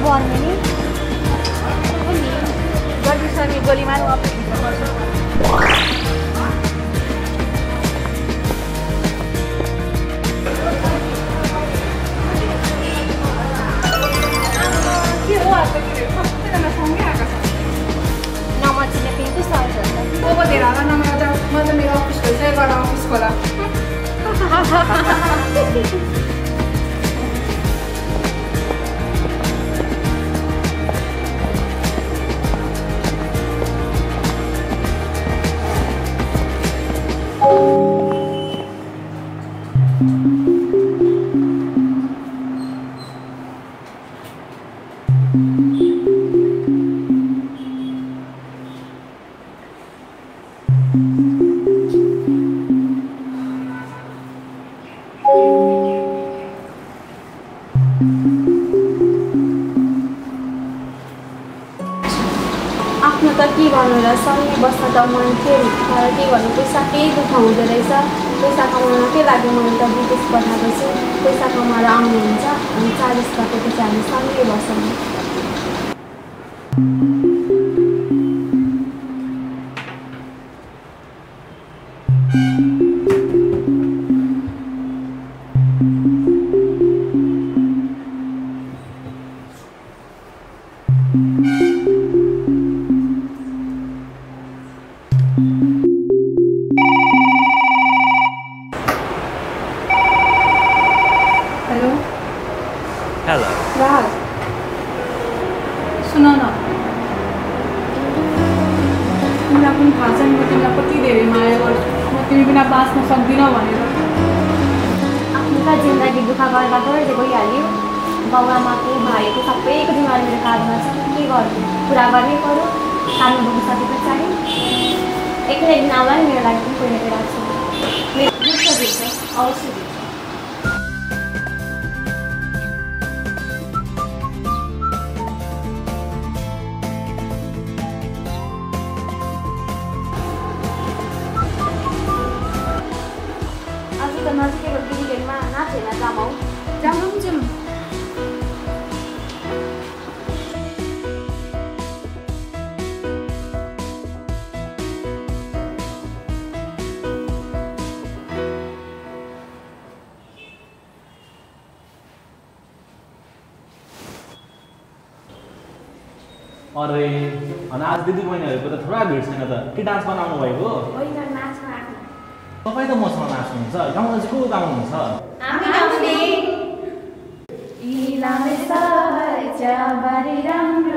बर्मेनी गर्दिसनी गोलीमा नमचिने पिङ्कु सर्छ म त मेरो अफिसको चाहिँ गएर अफिसको होला आफ्नो त के गर्नु र सँगै बस्न त मन थियो तर के गर्नु पैसा केही दुःख हुँदो रहेछ पैसा कमाउन के लाग्यो मैले त विदेश पठाएको छु पैसा कमाएर आउनुहुन्छ अनि 40 गतेको चाहिँ हामी सँगै बसौँ Hello. राज सुन न तिमीलाई पनि थाहा छ नि म तिमीलाई कति धेरै माया गर्छु म तिमी बिना बाँच्न सक्दिनँ भनेर आफ्नो त जिन्दगी दुःख गर्दा गर्दै गइहाल्यो बाउआमाको भाइको सबैको जिम्मेवारी मेरो काँधमा छ के गर्नु पुरा गर्नै पर्यो काममा बगिसके पछाडि एक्लै दिन आउला नि मेरो लागि पनि कोही राख्छु मेरो दुःख दिन्छ अवश्य दिन्छ नजिकैको बिल्डिङमा नाच हेर्न जाऊँ जाउँ अरे अनि आज दिदी बहिनीहरूको त थोडा भिड छैन त के डान्स बनाउनु भएको होइन नाच्न आएको तपाईँ त मसँग नाच्नुहुन्छ गाउन चाहिँ को गाउनुहुन्छ हामी गाउने इलामे सहर चाबरी राम्रो